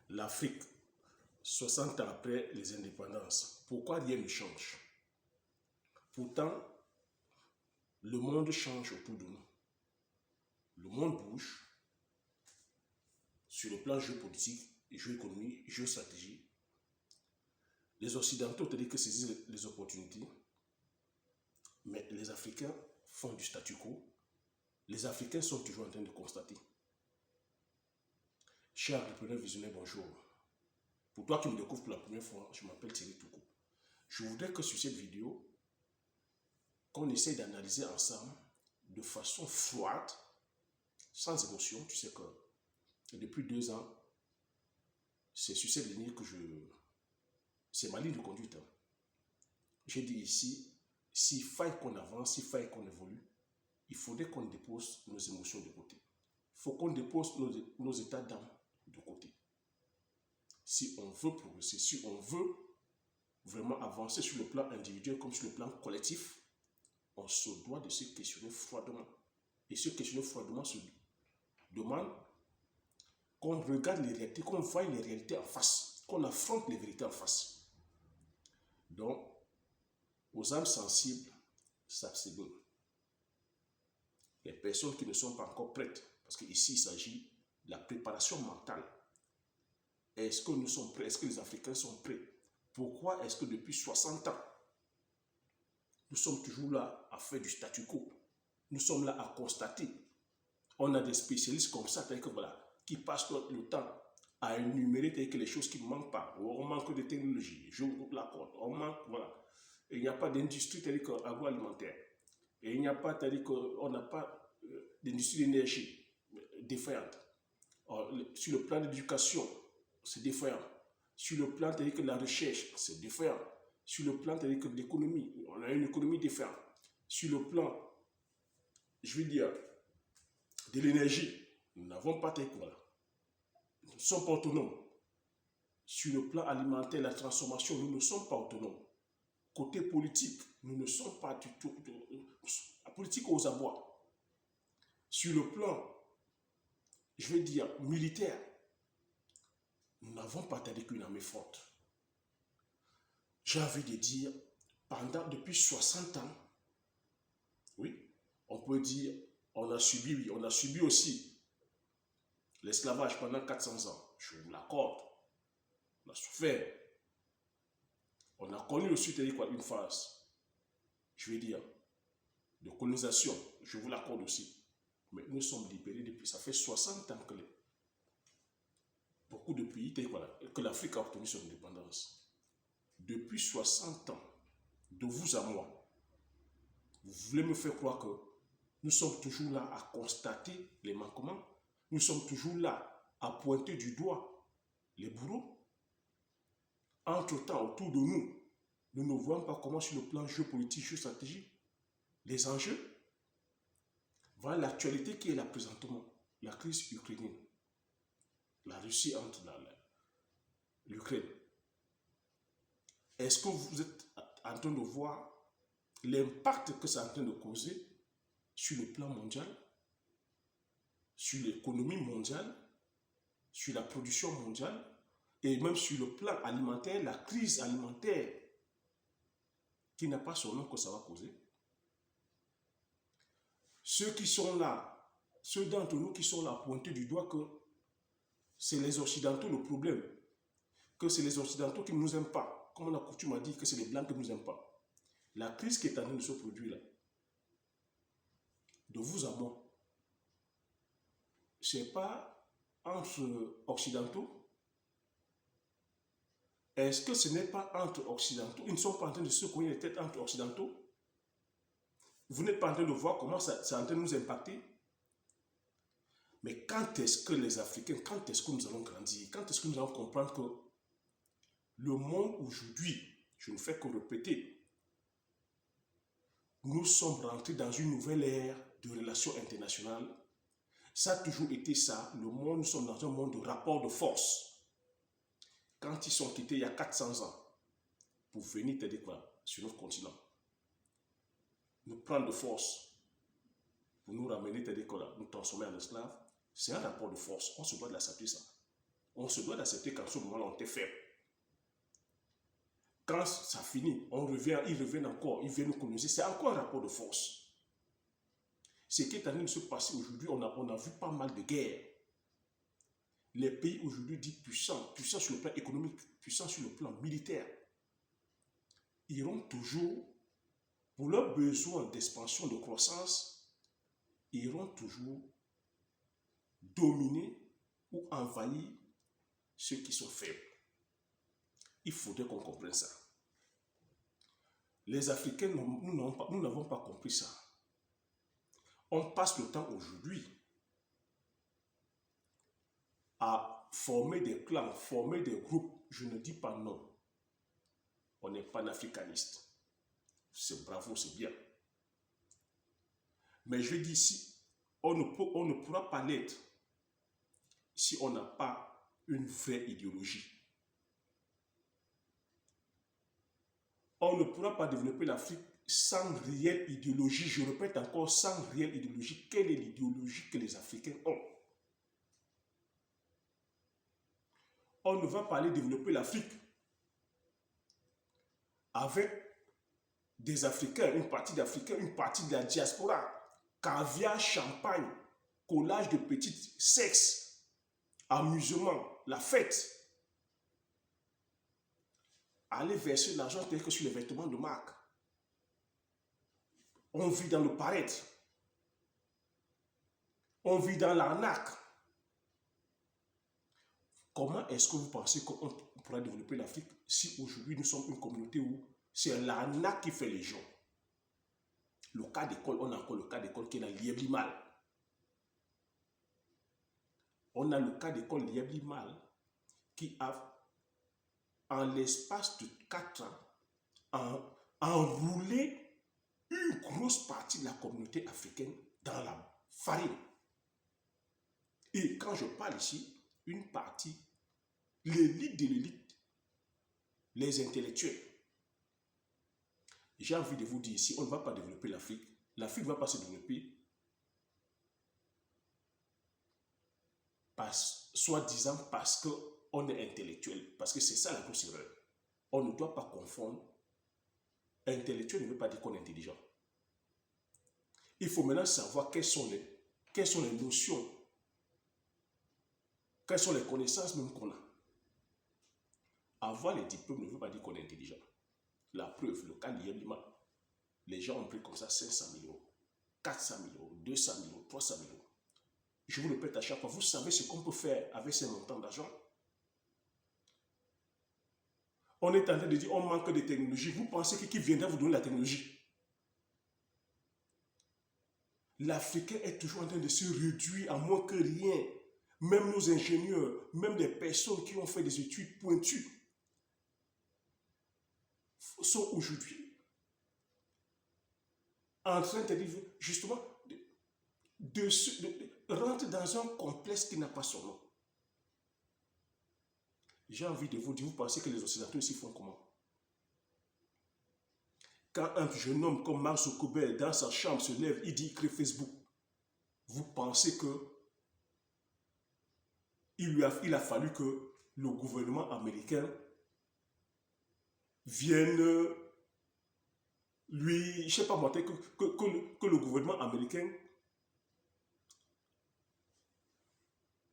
l'Afrique, 60 ans après les indépendances, pourquoi rien ne change? Pourtant, le monde change autour de nous. Le monde bouge sur le plan géopolitique, géoéconomique, géostratégie. Les Occidentaux te disent que saisissent les opportunités, mais les Africains font du statu quo. Les Africains sont toujours en train de constater. Cher entrepreneur visionnaire, bonjour. Pour toi qui me découvres pour la première fois, je m'appelle Thierry Toukou. Je voudrais que sur cette vidéo, qu'on essaye d'analyser ensemble de façon froide, sans émotion. Tu sais que depuis 2 ans, c'est sur cette ligne que c'est ma ligne de conduite. J'ai dit ici, s'il faille qu'on avance, s'il faille qu'on évolue, il faudrait qu'on dépose nos émotions de côté. Il faut qu'on dépose nos états d'âme de côté. Si on veut progresser, si on veut vraiment avancer sur le plan individuel comme sur le plan collectif, on se doit de se questionner froidement. Et se questionner froidement se demande qu'on regarde les réalités, qu'on voie les réalités en face, qu'on affronte les vérités en face. Donc, aux âmes sensibles, s'abstenir. Les personnes qui ne sont pas encore prêtes, parce qu'ici il s'agit de la préparation mentale. Est-ce que nous sommes prêts? Est-ce que les Africains sont prêts? Pourquoi est-ce que depuis 60 ans, nous sommes toujours là à faire du statu quo? Nous sommes là à constater. On a des spécialistes comme ça, que, voilà, qui passent le temps à énumérer les choses qui ne manquent pas. On manque de technologie, je vous l'accorde. On manque, voilà. Et il n'y a pas d'industrie agroalimentaire. Et il n'y a pas, on n'a pas d'industrie d'énergie défaillante. Sur le plan de l'éducation, c'est défaillant. Sur le plan de la recherche, c'est défaillant. Sur le plan de l'économie, on a une économie défaillante. Sur le plan, je veux dire, de l'énergie, nous n'avons pas voilà. Nous ne sommes pas autonomes. Sur le plan alimentaire, la transformation, nous ne sommes pas autonomes. Côté politique, nous ne sommes pas du tout... La politique aux abois. Sur le plan, je veux dire, militaire, nous n'avons pas qu'une armée forte. J'ai envie de dire, depuis 60 ans, oui, on peut dire, on a subi aussi l'esclavage pendant 400 ans. Je vous l'accorde. On a souffert. On a connu aussi une phase, je vais dire, de colonisation. Je vous l'accorde aussi. Mais nous sommes libérés depuis, ça fait 60 ans que beaucoup de pays, que l'Afrique a obtenu son indépendance. Depuis 60 ans, de vous à moi, vous voulez me faire croire que nous sommes toujours là à constater les manquements. Nous sommes toujours là à pointer du doigt les bourreaux. Entre-temps, autour de nous, nous ne voyons pas comment sur le plan géopolitique, géostratégique, les enjeux. Voilà l'actualité qui est là présentement. La crise ukrainienne. La Russie entre l'Ukraine. Est-ce que vous êtes en train de voir l'impact que ça est en train de causer sur le plan mondial, sur l'économie mondiale, sur la production mondiale et même sur le plan alimentaire, la crise alimentaire qui n'a pas son nom que ça va causer? Ceux qui sont là, ceux d'entre nous qui sont là à pointer du doigt que c'est les Occidentaux le problème, que c'est les Occidentaux qui ne nous aiment pas, comme on a coutume à dire que c'est les Blancs qui ne nous aiment pas. La crise qui est en train de se produire là, de vous à moi, ce n'est pas entre Occidentaux. Est-ce que ce n'est pas entre Occidentaux? Ils ne sont pas en train de se cogner les têtes entre Occidentaux? Vous n'êtes pas en train de voir comment ça est en train de nous impacter? Mais quand est-ce que les Africains, quand est-ce que nous allons grandir? Quand est-ce que nous allons comprendre que le monde aujourd'hui, je ne fais que répéter, nous sommes rentrés dans une nouvelle ère de relations internationales. Ça a toujours été ça, le monde, nous sommes dans un monde de rapport de force. Quand ils sont quittés il y a 400 ans, pour venir t'aider sur notre continent, nous prendre de force, pour nous ramener t'aider nous transformer en esclaves, c'est un rapport de force, on se doit de l'accepter ça. On se doit d'accepter qu'en ce moment-là, on était faible. Quand ça finit, ils reviennent encore, ils viennent nous coloniser. C'est encore un rapport de force. Ce qui est en train de se passer aujourd'hui, on a vu pas mal de guerres. Les pays aujourd'hui dits puissants, puissants sur le plan économique, puissants sur le plan militaire, iront toujours, pour leurs besoins d'expansion, de croissance, iront toujours dominer ou envahir ceux qui sont faibles. Il faudrait qu'on comprenne ça. Les Africains, nous n'avons pas compris ça. On passe le temps aujourd'hui à former des clans, former des groupes. Je ne dis pas non. On n'est pas panafricaniste. C'est bravo, c'est bien. Mais je dis ici, on ne pourra pas l'être si on n'a pas une vraie idéologie. On ne pourra pas développer l'Afrique sans réelle idéologie. Je répète encore, sans réelle idéologie. Quelle est l'idéologie que les Africains ont? On ne va pas aller développer l'Afrique avec des Africains, une partie d'Africains, une partie de la diaspora, caviar, champagne, collage de petits sexes, amusement, la fête. Aller verser l'argent tel que sur les vêtements de marque. On vit dans le paraître. On vit dans l'arnaque. Comment est-ce que vous pensez qu'on pourra développer l'Afrique si aujourd'hui nous sommes une communauté où c'est l'arnaque qui fait les gens? Le cas d'école, on a encore le cas d'école qui est dans l'Iéblimal. On a le cas d'école l'Iéblimal qui a, en l'espace de 4 ans, enroulé une grosse partie de la communauté africaine dans la farine. Et quand je parle ici, une partie, l'élite de l'élite, les intellectuels. J'ai envie de vous dire ici, on ne va pas développer l'Afrique. L'Afrique ne va pas se développer soi-disant parce qu'on est intellectuel. Parce que c'est ça la grosse erreur. On ne doit pas confondre. Intellectuel ne veut pas dire qu'on est intelligent. Il faut maintenant savoir quelles sont les notions, quelles sont les connaissances même qu'on a. Avoir les diplômes ne veut pas dire qu'on est intelligent. La preuve, le cas d'Iéblimal, les gens ont pris comme ça 500 000 euros, 400 000 euros, 200 000 euros, 300 000 euros. Je vous le répète à chaque fois, vous savez ce qu'on peut faire avec ces montants d'argent? On est en train de dire on manque de technologie. Vous pensez que qui viendra vous donner la technologie? L'Africain est toujours en train de se réduire à moins que rien. Même nos ingénieurs, même des personnes qui ont fait des études pointues sont aujourd'hui en train de justement de rentrer dans un complexe qui n'a pas son nom. J'ai envie de vous dire, vous pensez que les Occidentaux ici font comment? Quand un jeune homme comme Mark Zuckerberg dans sa chambre se lève, il dit, il crée Facebook. Vous pensez que il a fallu que le gouvernement américain vienne lui, je ne sais pas moi, que le gouvernement américain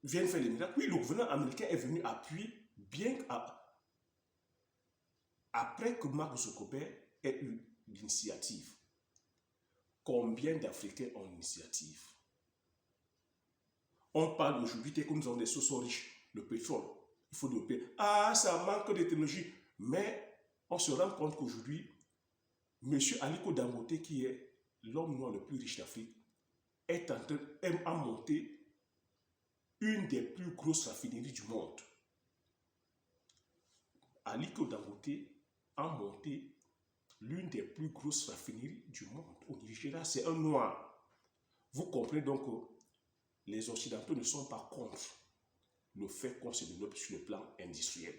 vienne faire les miracles? Oui, le gouvernement américain est venu appuyer bien après que Mark Zuckerberg ait eu l'initiative. Combien d'Africains ont l'initiative? On parle aujourd'hui que nous avons des sources riches, le pétrole, il faut le payer. Ah, ça manque de technologie. Mais on se rend compte qu'aujourd'hui, M. Aliko Dangote, qui est l'homme noir le plus riche d'Afrique, est en train de monter une des plus grosses raffineries du monde. Aliko Dangote a monté l'une des plus grosses raffineries du monde. Au Nigeria, c'est un noir. Vous comprenez donc que les Occidentaux ne sont pas contre le fait qu'on se développe sur le plan industriel.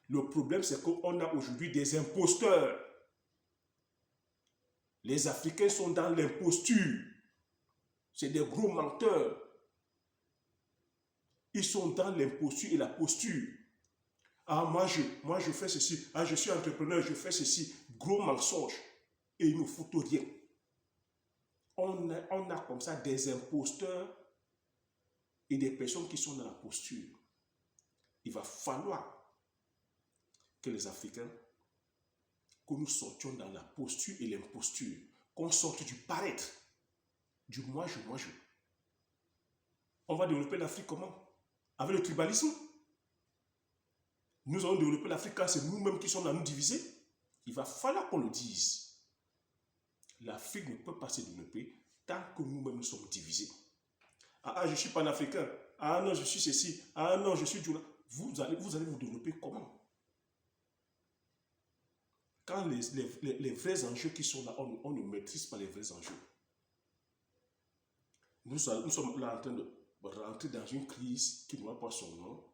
Le problème, c'est qu'on a aujourd'hui des imposteurs. Les Africains sont dans l'imposture. C'est des gros menteurs. Ils sont dans l'imposture et la posture. Ah, moi je fais ceci. Ah, je suis entrepreneur, je fais ceci. Gros mensonge. Et il ne faut rien. On a comme ça des imposteurs et des personnes qui sont dans la posture. Il va falloir que les Africains, que nous sortions dans la posture et l'imposture, qu'on sorte du paraître, du moi-je. On va développer l'Afrique comment? Avec le tribalisme? Nous allons développer l'Afrique quand c'est nous-mêmes qui sommes à nous diviser. Il va falloir qu'on le dise. L'Afrique ne peut pas se développer tant que nous-mêmes nous sommes divisés. Ah, je suis panafricain. Ah non, je suis ceci. Ah non, je suis du... Vous allez vous développer comment? Quand les vrais enjeux qui sont là, on ne maîtrise pas les vrais enjeux. Nous sommes là en train de rentrer dans une crise qui n'a pas son nom,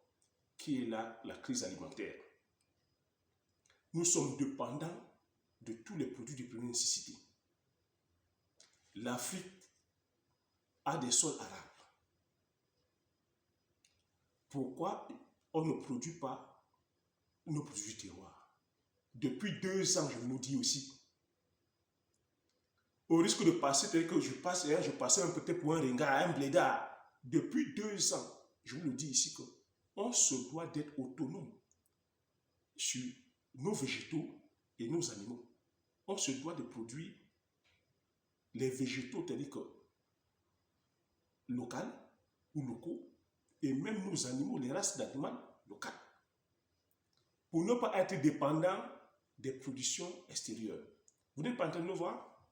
qui est la crise alimentaire. Nous sommes dépendants de tous les produits de première nécessité. L'Afrique a des sols arables. Pourquoi on ne produit pas nos produits du terroir? Depuis 2 ans, je vous le dis aussi. Au risque de passer, tel que je passais peut-être pour un ringard, un blédard. Depuis 2 ans, je vous le dis ici qu'on se doit d'être autonome sur nos végétaux et nos animaux. On se doit de produire les végétaux, tels que locaux ou locaux, et même nos animaux, les races d'animaux locales, pour ne pas être dépendant des productions extérieures. Vous n'êtes pas en train de le voir?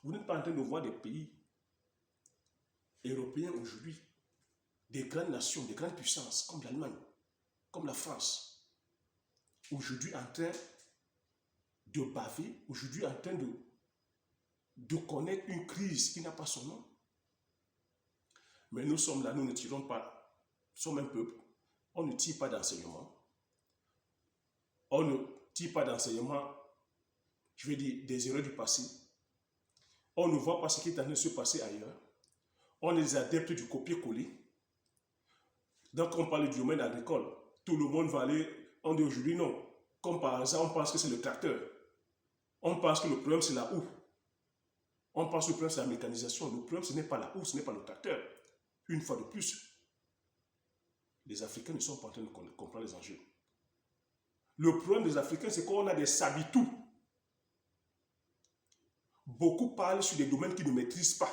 Vous n'êtes pas en train de voir des pays européens aujourd'hui, des grandes nations, des grandes puissances, comme l'Allemagne, comme la France, aujourd'hui en train de baver, aujourd'hui en train de connaître une crise qui n'a pas son nom. Mais nous sommes là, nous ne tirons pas, nous sommes un peuple, on ne tire pas d'enseignement. On ne tire pas d'enseignement, je vais dire, des erreurs du passé. On ne voit pas ce qui est en train de se passer ailleurs. On est des adeptes du copier-coller. Donc, on parle du domaine agricole. Tout le monde va aller, on dit aujourd'hui non. Comme par hasard, on pense que c'est le tracteur. On pense que le problème, c'est la houe. On pense que le problème, c'est la mécanisation. Le problème, ce n'est pas la houe, ce n'est pas le tracteur. Une fois de plus, les Africains ne sont pas en train de comprendre les enjeux. Le problème des Africains, c'est qu'on a des sabitous. Beaucoup parlent sur des domaines qu'ils ne maîtrisent pas.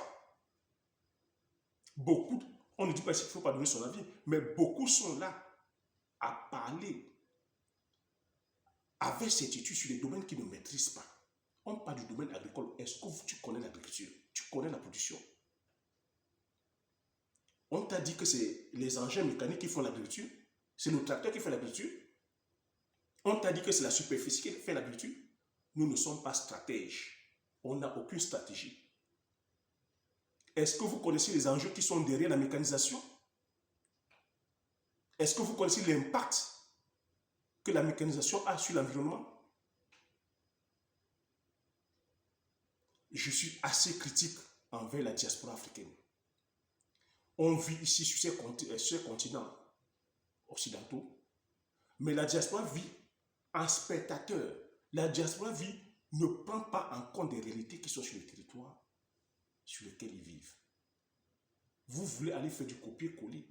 Beaucoup, on ne dit pas qu'il ne faut pas donner son avis, mais beaucoup sont là à parler avec certitude sur des domaines qu'ils ne maîtrisent pas. On parle du domaine agricole. Est-ce que tu connais l'agriculture? Tu connais la production? On t'a dit que c'est les engins mécaniques qui font l'agriculture? C'est le tracteur qui fait l'agriculture? On t'a dit que c'est la superficie qui fait l'agriculture? Nous ne sommes pas stratèges. On n'a aucune stratégie. Est-ce que vous connaissez les enjeux qui sont derrière la mécanisation? Est-ce que vous connaissez l'impact que la mécanisation a sur l'environnement? Je suis assez critique envers la diaspora africaine. On vit ici sur ces continents occidentaux, mais la diaspora vit en spectateur. La diaspora ne prend pas en compte des réalités qui sont sur le territoire sur lequel ils vivent. Vous voulez aller faire du copier-coller.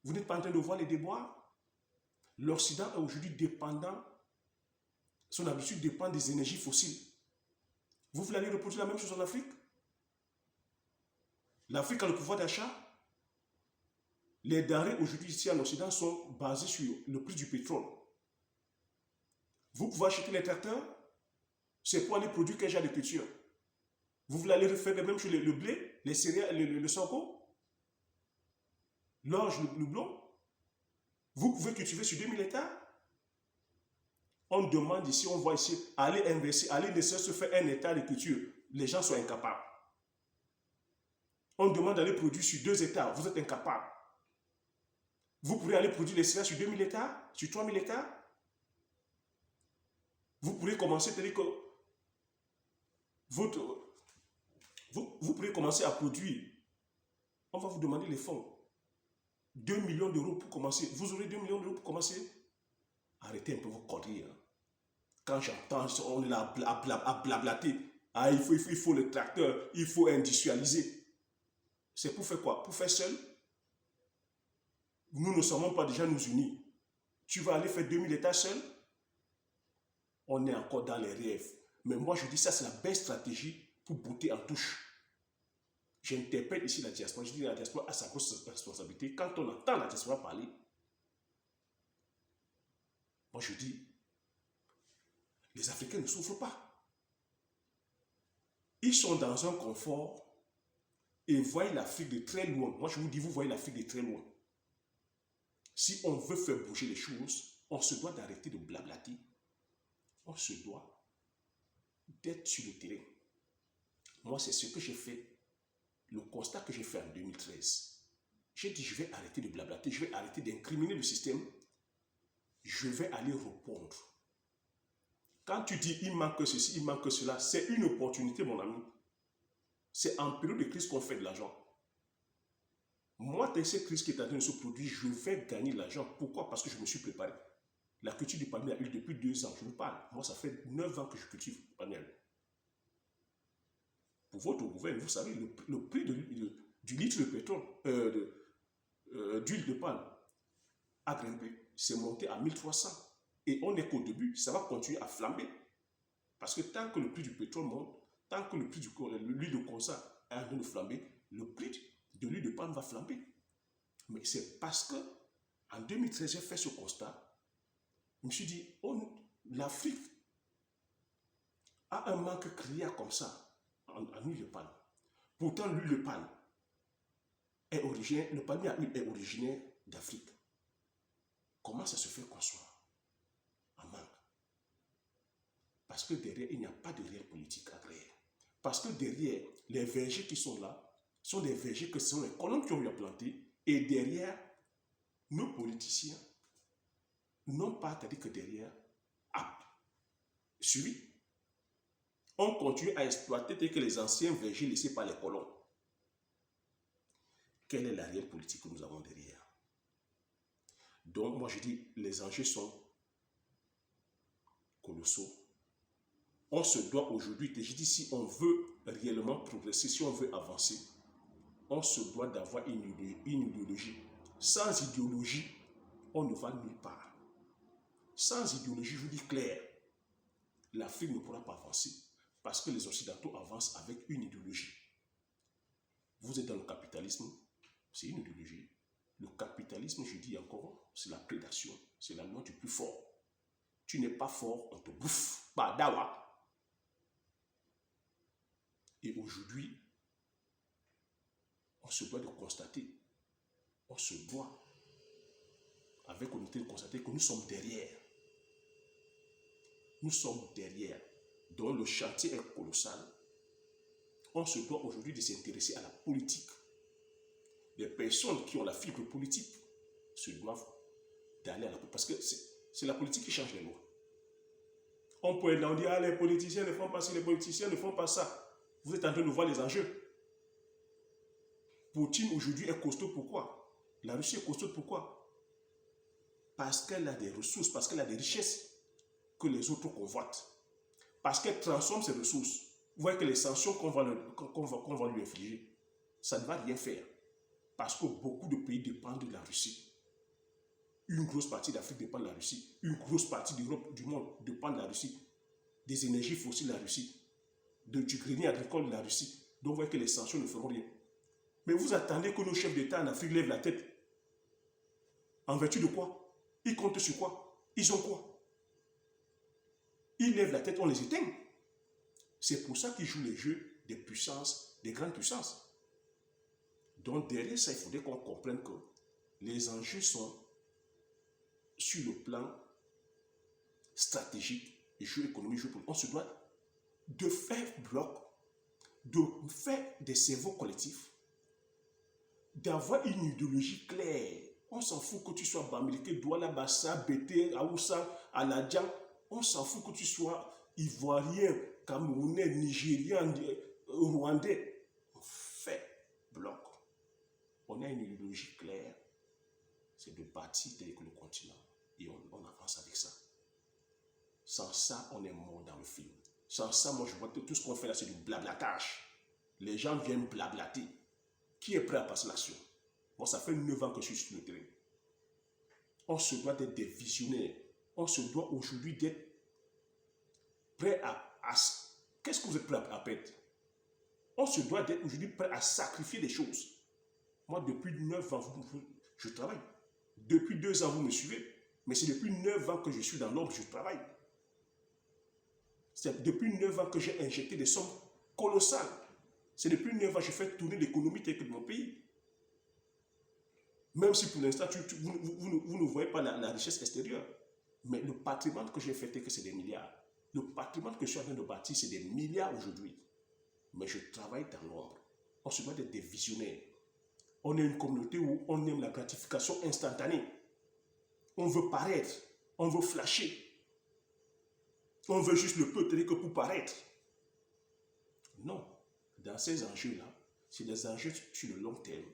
Vous n'êtes pas en train de voir les déboires. L'Occident est aujourd'hui dépendant, son habitude dépend des énergies fossiles. Vous voulez aller reproduire la même chose en Afrique? L'Afrique a le pouvoir d'achat. Les denrées aujourd'hui ici en Occident sont basées sur le prix du pétrole. Vous pouvez acheter les tracteurs, c'est pour aller produire quel genre de culture? Vous voulez aller refaire même sur le blé, les céréales, le sorgho, l'orge, le blond? Vous pouvez cultiver sur 2000 hectares? On demande ici, on voit ici, aller investir, aller laisser se faire 1 hectare de culture. Les gens sont incapables. On demande d'aller produire sur 2 hectares, vous êtes incapables. Vous pourrez aller produire les céréales sur 2000 hectares, sur 3000 hectares? Vous pourrez commencer, c'est-à-dire que vous pourrez commencer à produire. On va vous demander les fonds. 2 millions d'euros pour commencer. Vous aurez 2 millions d'euros pour commencer. Arrêtez un peu vos conneries. Hein. Quand j'entends, on est là à blablater. Ah, il faut le tracteur, il faut industrialiser. C'est pour faire quoi? Pour faire seul? Nous ne savons pas déjà nous unir. Tu vas aller faire 2000 états seul? On est encore dans les rêves. Mais moi, je dis ça, c'est la belle stratégie pour botter en touche. J'interprète ici la diaspora. Je dis la diaspora a sa grosse responsabilité. Quand on entend la diaspora parler, moi je dis, les Africains ne souffrent pas. Ils sont dans un confort et voient l'Afrique de très loin. Moi je vous dis, vous voyez l'Afrique de très loin. Si on veut faire bouger les choses, on se doit d'arrêter de blablater. On se doit d'être sur le terrain. Moi, c'est ce que j'ai fait. Le constat que j'ai fait en 2013. J'ai dit, je vais arrêter de blablater, je vais arrêter d'incriminer le système. Je vais aller répondre. Quand tu dis, il manque ceci, il manque cela, c'est une opportunité, mon ami. C'est en période de crise qu'on fait de l'argent. Moi, dans cette crise qui est en train de se produire, je vais gagner de l'argent. Pourquoi? Parce que je me suis préparé. La culture du palmier à huile depuis 2 ans, je vous parle. Moi, ça fait 9 ans que je cultive le palmier à huile. Pour votre gouvernement, vous savez, le prix du litre de pétrole, d'huile de palme a grimpé. C'est monté à 1300. Et on est qu'au début, ça va continuer à flamber. Parce que tant que le prix du pétrole monte, tant que le prix de l'huile de colza est en train de flamber, le prix de l'huile de palme va flamber. Mais c'est parce que en 2013, j'ai fait ce constat. Je me suis dit, l'Afrique a un manque criard comme ça en huile de palme. Pourtant, l'huile de palme est originaire, le palmier à huile est originaire d'Afrique. Comment ça se fait qu'on soit en manque? Parce que derrière, il n'y a pas de réelle politique agraire. Parce que derrière, les vergers qui sont là, sont des vergers que ce sont les colons qui ont eu à planter. Et derrière, nos politiciens n'ont pas, c'est-à-dire que derrière, suivi. On continue à exploiter tel que les anciens vergers laissés par les colons. Quelle est la réelle politique que nous avons derrière? Donc, moi je dis, les enjeux sont colossaux. On se doit aujourd'hui, je dis, si on veut réellement progresser, si on veut avancer, on se doit d'avoir une idéologie. Sans idéologie, on ne va nulle part. Sans idéologie, je vous dis clair, l'Afrique ne pourra pas avancer parce que les Occidentaux avancent avec une idéologie. Vous êtes dans le capitalisme, c'est une idéologie. Le capitalisme, je dis encore, c'est la prédation, c'est la loi du plus fort. Tu n'es pas fort, on te bouffe. Badawa. Et aujourd'hui, on se doit de constater, on se doit, avec honnêteté, de constater que nous sommes derrière. Nous sommes derrière. Donc le chantier est colossal. On se doit aujourd'hui de s'intéresser à la politique. Les personnes qui ont la fibre politique se doivent d'aller à la politique. Parce que c'est la politique qui change les lois. On peut dire, ah, les politiciens ne font pas ci, les politiciens ne font pas ça. Vous êtes en train de voir les enjeux. Poutine aujourd'hui est costaud, pourquoi? La Russie est costaud, pourquoi? Parce qu'elle a des ressources, parce qu'elle a des richesses que les autres convoitent. Parce qu'elle transforme ses ressources. Vous voyez que les sanctions qu'on va lui infliger, ça ne va rien faire. Parce que beaucoup de pays dépendent de la Russie. Une grosse partie d'Afrique dépend de la Russie. Une grosse partie d'Europe, du monde dépend de la Russie. Des énergies fossiles de la Russie. Du grenier agricole de la Russie. Donc vous voyez que les sanctions ne feront rien. Mais vous attendez que nos chefs d'État en Afrique lèvent la tête. En vertu de quoi? Ils comptent sur quoi? Ils ont quoi? Ils lèvent la tête, on les éteint. C'est pour ça qu'ils jouent les jeux des puissances, des grandes puissances. Donc derrière ça, il faudrait qu'on comprenne que les enjeux sont sur le plan stratégique, jeu économique, jeu politique. On se doit de faire bloc, de faire des cerveaux collectifs, d'avoir une idéologie claire. On s'en fout que tu sois Bamileke, Douala, Bassa, Bété, Aoussa, Aladjan. On s'en fout que tu sois Ivoirien, Camerounais, Nigérien, Rwandais. On fait bloc. On a une idéologie claire. c'est de bâtir le continent. Et on avance avec ça. Sans ça, on est mort dans le film. Sans ça, moi, je vois que tout ce qu'on fait là, c'est du blablatage. Les gens viennent blablater. Qui est prêt à passer l'action? Moi, ça fait 9 ans que je suis sur le terrain. On se doit d'être des visionnaires. On se doit aujourd'hui d'être prêt à qu'est-ce que vous êtes prêt à perdre? On se doit d'être aujourd'hui prêt à sacrifier des choses. Moi, depuis 9 ans, je travaille. Depuis 2 ans, vous me suivez. Mais c'est depuis 9 ans que je suis dans l'ombre, je travaille. C'est depuis 9 ans que j'ai injecté des sommes colossales. C'est depuis 9 ans que je fais tourner l'économie de mon pays. Même si pour l'instant, vous ne voyez pas la richesse extérieure. Mais le patrimoine que j'ai fait, c'est des milliards. Le patrimoine que je suis en train de bâtir, c'est des milliards aujourd'hui. Mais je travaille dans l'ombre. On se doit d'être des visionnaires. On est une communauté où on aime la gratification instantanée. On veut paraître. On veut flasher. On veut juste le peu que pour paraître. Non. Dans ces enjeux-là, c'est des enjeux sur le long terme.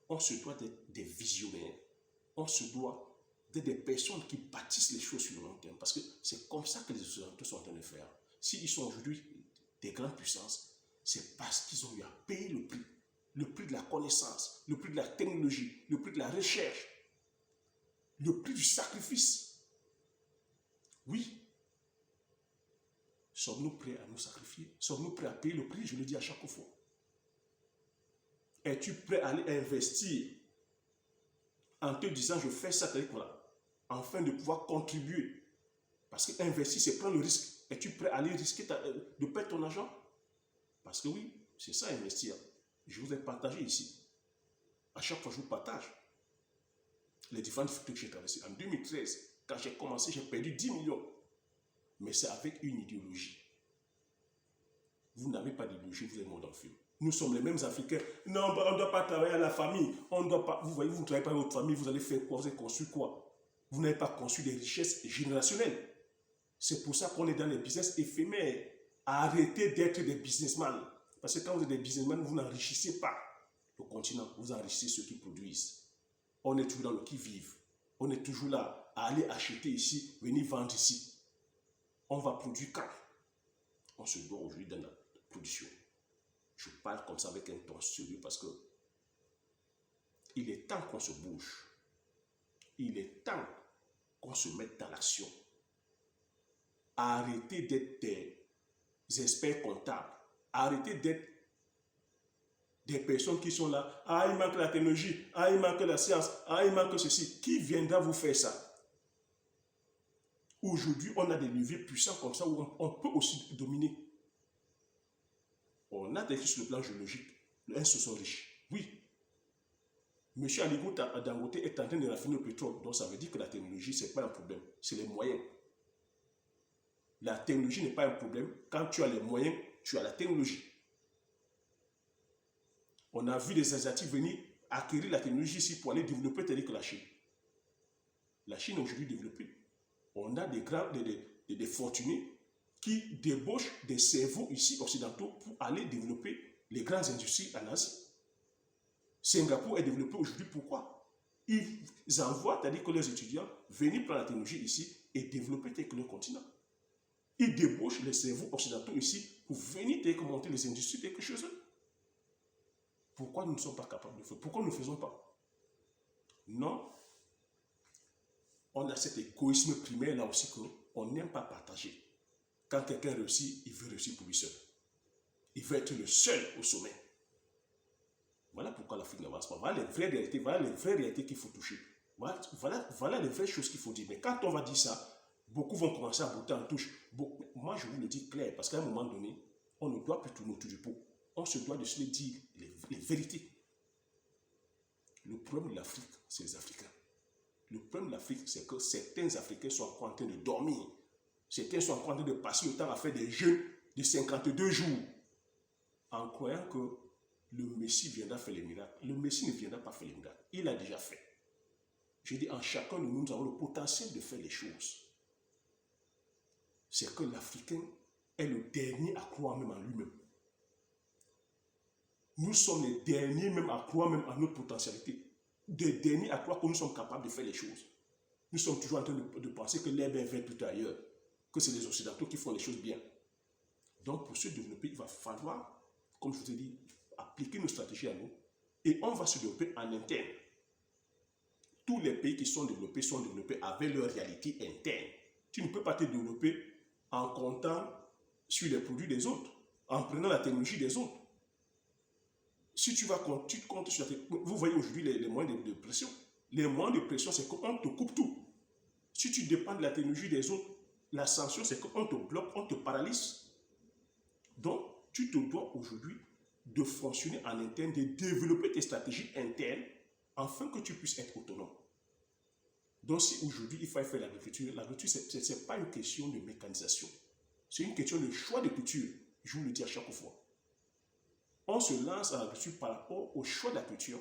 On se doit d'être des visionnaires. On se doit d'être des personnes qui bâtissent les choses sur le long terme. Parce que c'est comme ça que les Occidentaux sont en train de faire. S'ils sont aujourd'hui des grandes puissances, c'est parce qu'ils ont eu à payer le prix. Le prix de la connaissance, le prix de la technologie, le prix de la recherche, le prix du sacrifice. Oui. Sommes-nous prêts à nous sacrifier? Sommes-nous prêts à payer le prix? Je le dis à chaque fois. Es-tu prêt à aller investir en te disant je fais ça, afin de pouvoir contribuer? Parce qu'investir, c'est prendre le risque. Es-tu prêt à aller risquer de perdre ton argent? Parce que oui, c'est ça investir. Je vous ai partagé ici. À chaque fois, je vous partage les différentes difficultés que j'ai traversées. En 2013, quand j'ai commencé, j'ai perdu 10 millions. Mais c'est avec une idéologie. Vous n'avez pas d'idéologie, vous êtes mort dans le film. Nous sommes les mêmes Africains. Non, on ne doit pas travailler à la famille. On doit pas, vous voyez, vous ne travaillez pas à votre famille, vous allez faire quoi? Vous avez construit quoi? Vous n'avez pas construit des richesses générationnelles. C'est pour ça qu'on est dans les business éphémères. Arrêtez d'être des businessmen. Parce que quand vous êtes des businessmen, vous n'enrichissez pas le continent. Vous enrichissez ceux qui produisent. On est toujours dans le qui-vive. On est toujours là à aller acheter ici, venir vendre ici. On va produire quand? On se doit aujourd'hui dans la production. Je parle comme ça avec un ton sérieux parce que il est temps qu'on se bouge. Il est temps qu'on se mette dans l'action. Arrêtez d'être des experts comptables. Arrêtez d'être des personnes qui sont là. Ah, il manque la technologie. Ah, il manque la science. Ah, il manque ceci. Qui viendra vous faire ça? Aujourd'hui, on a des leviers puissants comme ça où on peut aussi dominer. On a des risques sur le plan géologique. Les uns se sont riches. Oui. M. Aligo Dangote est en train de raffiner le pétrole. Donc ça veut dire que la technologie, ce n'est pas un problème. C'est les moyens. La technologie n'est pas un problème. Quand tu as les moyens, tu as la technologie. On a vu des Asiatiques venir acquérir la technologie ici pour aller développer telle que la Chine. La Chine est aujourd'hui développée. On a des fortunés qui débauchent des cerveaux ici occidentaux pour aller développer les grandes industries en Asie. Singapour est développé aujourd'hui, pourquoi? Ils envoient, c'est-à-dire que les étudiants venir prendre la technologie ici et développer tel que le continent. Ils débauchent les cerveaux occidentaux ici pour venir monter les industries tel que chez eux. Pourquoi nous ne sommes pas capables de le faire? Pourquoi nous ne le faisons pas? Non. On a cet égoïsme primaire là aussi qu'on n'aime pas partager. Quand quelqu'un réussit, il veut réussir pour lui seul. Il veut être le seul au sommet. Voilà pourquoi l'Afrique n'avance pas. Voilà les vraies réalités qu'il faut toucher. Voilà les vraies choses qu'il faut dire. Mais quand on va dire ça, beaucoup vont commencer à botter en touche. Moi, je vous le dis clair, parce qu'à un moment donné, on ne doit plus tourner autour du pot. On se doit de se dire les vérités. Le problème de l'Afrique, c'est les Africains. Le problème de l'Afrique, c'est que certains Africains sont encore en train de dormir. Certains sont encore en train de passer le temps à faire des jeûnes de 52 jours en croyant que le Messie viendra faire les miracles. Le Messie ne viendra pas faire les miracles. Il a déjà fait. Je dis, en chacun de nous, nous avons le potentiel de faire les choses. C'est que l'Africain est le dernier à croire même en lui-même. Nous sommes les derniers même à croire même en notre potentialité. des derniers à croire que nous sommes capables de faire les choses. Nous sommes toujours en train de penser que l'herbe est verte plutôt ailleurs, que c'est les Occidentaux qui font les choses bien. Donc, pour se développer, il va falloir, comme je vous ai dit, appliquer nos stratégies à nous et on va se développer en interne. Tous les pays qui sont développés avec leur réalité interne. Tu ne peux pas te développer en comptant sur les produits des autres, en prenant la technologie des autres. Si tu comptes sur la technologie, vous voyez aujourd'hui les moyens de pression. Les moyens de pression, c'est qu'on te coupe tout. Si tu dépends de la technologie des autres, la sanction, c'est qu'on te bloque, on te paralyse. Donc, tu te dois aujourd'hui de fonctionner en interne, de développer tes stratégies internes afin que tu puisses être autonome. Donc, si aujourd'hui il faut faire l'agriculture, ce n'est pas une question de mécanisation. C'est une question de choix de culture. Je vous le dis à chaque fois. On se lance à l'agriculture par rapport au choix de la culture,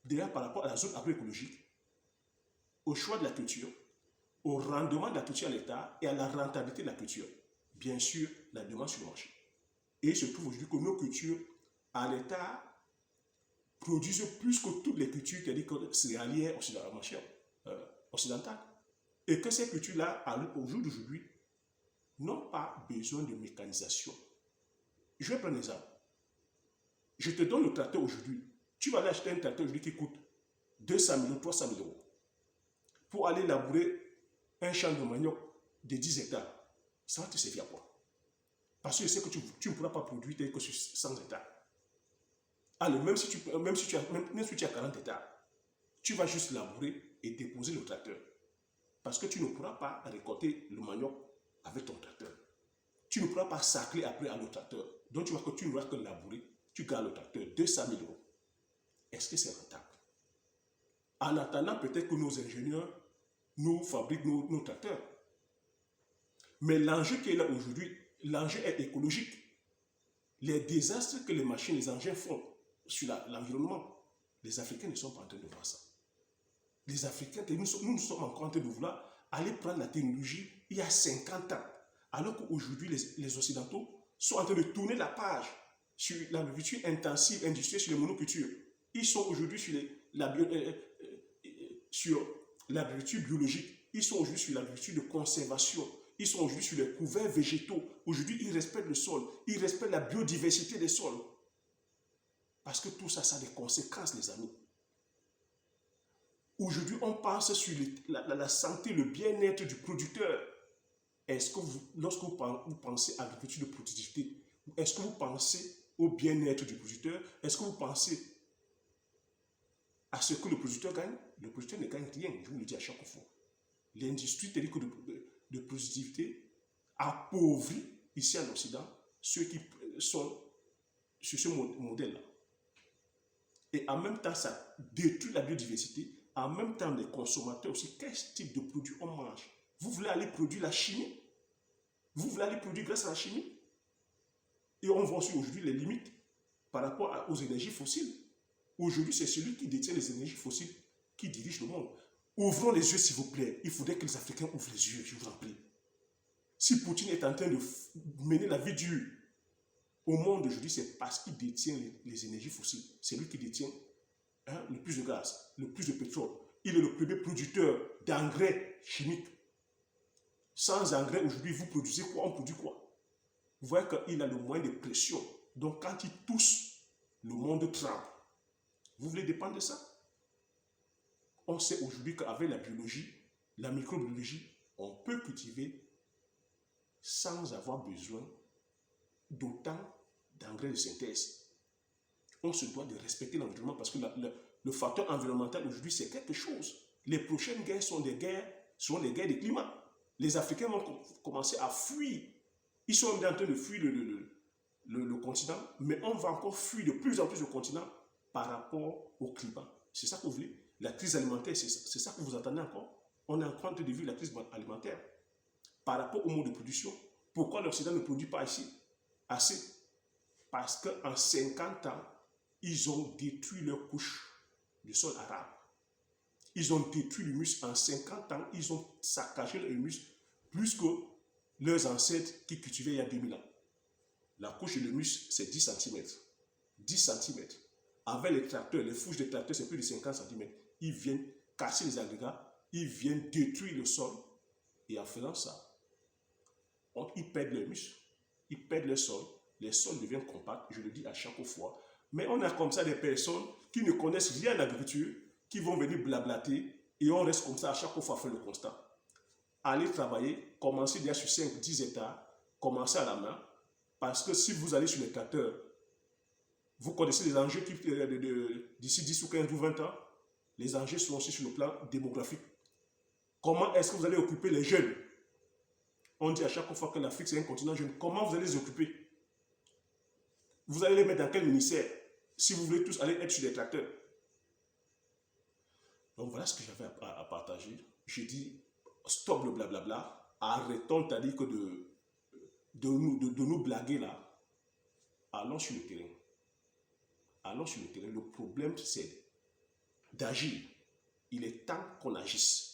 déjà par rapport à la zone agroécologique, au choix de la culture, au rendement de la culture à l'État et à la rentabilité de la culture. Bien sûr, la demande sur le marché. Et il se trouve aujourd'hui que nos cultures à l'État produisent plus que toutes les cultures, c'est-à-dire céréalières occidentales. Et que ces cultures-là, au jour d'aujourd'hui, n'ont pas besoin de mécanisation. Je vais prendre un exemple. Je te donne le tracteur aujourd'hui. Tu vas aller acheter un tracteur aujourd'hui qui coûte 200 000, 300 000 euros. Pour aller labourer un champ de manioc de 10 hectares. Ça va te servir à quoi? Parce que je sais que tu ne pourras pas produire tel que sur 100 hectares. Alors, même si tu as 40 hectares, tu vas juste labourer et déposer le tracteur. Parce que tu ne pourras pas récolter le manioc avec ton tracteur. Tu ne pourras pas sacler après à le tracteur. Donc, tu vois que tu n'auras que labourer. Tu gardes le tracteur 200 000 euros. Est-ce que c'est rentable? En attendant, peut-être que nos ingénieurs nous fabriquent nos tracteurs. Mais l'enjeu qui est là aujourd'hui, l'enjeu est écologique. Les désastres que les machines, les engins font sur l'environnement, les Africains ne sont pas en train de voir ça. Les Africains, nous sommes encore en train de vouloir aller prendre la technologie il y a 50 ans. Alors qu'aujourd'hui, les Occidentaux sont en train de tourner la page sur l'agriculture intensive, industrielle, sur les monocultures. Ils sont aujourd'hui sur l'agriculture biologique. Ils sont aujourd'hui sur l'agriculture de conservation. Ils sont aujourd'hui sur les couverts végétaux. Aujourd'hui, ils respectent le sol. Ils respectent la biodiversité des sols. Parce que tout ça, ça a des conséquences, les amis. Aujourd'hui, on pense sur la santé, le bien-être du producteur. Est-ce que lorsque vous pensez à l'agriculture de productivité, est-ce que vous pensez au bien-être du producteur? Est-ce que vous pensez à ce que le producteur gagne? Le producteur ne gagne rien, je vous le dis à chaque fois. L'industrie de productivité appauvrit ici en Occident ceux qui sont sur ce modèle-là. Et en même temps, ça détruit la biodiversité. En même temps, les consommateurs aussi, quel type de produits on mange? Vous voulez aller produire la chimie? Vous voulez aller produire grâce à la chimie? Et on voit aussi aujourd'hui les limites par rapport aux énergies fossiles. Aujourd'hui, c'est celui qui détient les énergies fossiles qui dirige le monde. Ouvrons les yeux, s'il vous plaît. Il faudrait que les Africains ouvrent les yeux, je vous en prie. Si Poutine est en train de mener la vie dure au monde aujourd'hui, c'est parce qu'il détient les énergies fossiles. C'est lui qui détient le plus de gaz, le plus de pétrole. Il est le premier producteur d'engrais chimiques. Sans engrais, aujourd'hui, vous produisez quoi? On produit quoi? Vous voyez qu'il a le moyen de pression. Donc, quand il tousse, le monde tremble. Vous voulez dépendre de ça? On sait aujourd'hui qu'avec la biologie, la microbiologie, on peut cultiver sans avoir besoin d'autant d'engrais de synthèse. On se doit de respecter l'environnement parce que le facteur environnemental aujourd'hui, c'est quelque chose. Les prochaines guerres seront des guerres de climat. Les Africains vont commencer à fuir. Ils sont en train de fuir le continent, mais on va encore fuir de plus en plus le continent par rapport au climat. C'est ça que vous voulez? La crise alimentaire, c'est ça que vous entendez encore? On est en train de vivre la crise alimentaire. Par rapport au mode de production, pourquoi l'Occident ne produit pas ici assez? Parce qu'en 50 ans, ils ont détruit leur couche du sol arabe. Ils ont détruit l'humus. En 50 ans, ils ont saccagé l'humus plus que leurs ancêtres qui cultivaient il y a 2000 ans. La couche de l'humus, c'est 10 cm. 10 cm. Avec les tracteurs, les fourches des tracteurs, c'est plus de 50 cm. ils viennent casser les agrégats, ils viennent détruire le sol. Et en faisant ça, ils perdent leurs muscles, ils perdent le sol, les sols deviennent compacts, je le dis à chaque fois. Mais on a comme ça des personnes qui ne connaissent rien à l'agriculture, qui vont venir blablater, et on reste comme ça à chaque fois à faire le constat. Allez travailler, commencez déjà sur 5-10 hectares, commencez à la main, parce que si vous allez sur les tracteurs, vous connaissez les enjeux d'ici 10 ou 15 ou 20 ans, les enjeux sont aussi sur le plan démographique. Comment est-ce que vous allez occuper les jeunes? On dit à chaque fois que l'Afrique c'est un continent jeune. Comment vous allez les occuper? Vous allez les mettre dans quel ministère si vous voulez tous aller être sur des tracteurs? Donc voilà ce que j'avais à partager. J'ai dit stop le blablabla, arrêtons c'est-à-dire que de nous blaguer là. Allons sur le terrain. Allons sur le terrain. Le problème c'est d'agir. Il est temps qu'on agisse.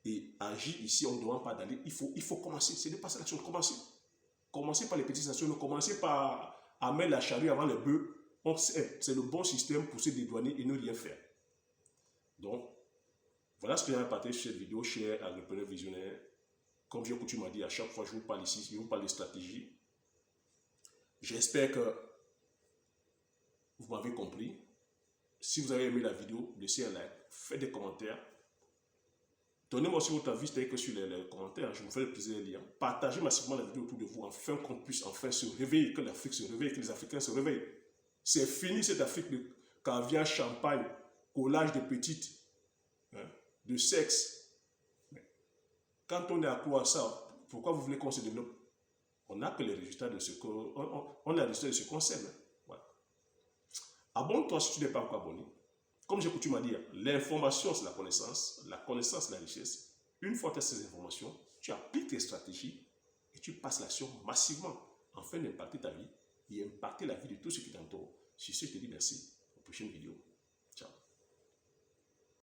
Et agir ici, on ne demande pas d'aller. Il faut commencer. C'est de passer l'action. Commencez par les petites actions. Commencez par à mettre la charrue avant les bœufs. C'est le bon système pour se dédouaner et ne rien faire. Donc, voilà ce que j'avais partagé sur cette vidéo, chers agripreneurs visionnaires. Comme j'ai coutume à dire, à chaque fois je vous parle ici, je vous parle de stratégie. J'espère que vous m'avez compris. Si vous avez aimé la vidéo, laissez un like, faites des commentaires. Donnez-moi aussi votre avis, c'est-à-dire que sur les commentaires, je vous fais le plaisir de lire. Partagez massivement la vidéo autour de vous, afin qu'on puisse enfin se réveiller, que l'Afrique se réveille, que les Africains se réveillent. C'est fini cette Afrique de caviar, champagne, collage de petites, hein, de sexe. Quand on est accro à ça, pourquoi vous voulez qu'on se développe? On n'a que les résultats de ce qu'on on a les résultats de ce qu'on sème. Voilà. Abonne-toi si tu n'es pas encore abonné. Comme j'ai coutume à dire, l'information c'est la connaissance c'est la richesse. Une fois que tu as ces informations, tu appliques tes stratégies et tu passes l'action massivement afin d'impacter ta vie et impacter la vie de tous ceux qui t'entourent. Sur ce, je te dis merci. À la prochaine vidéo.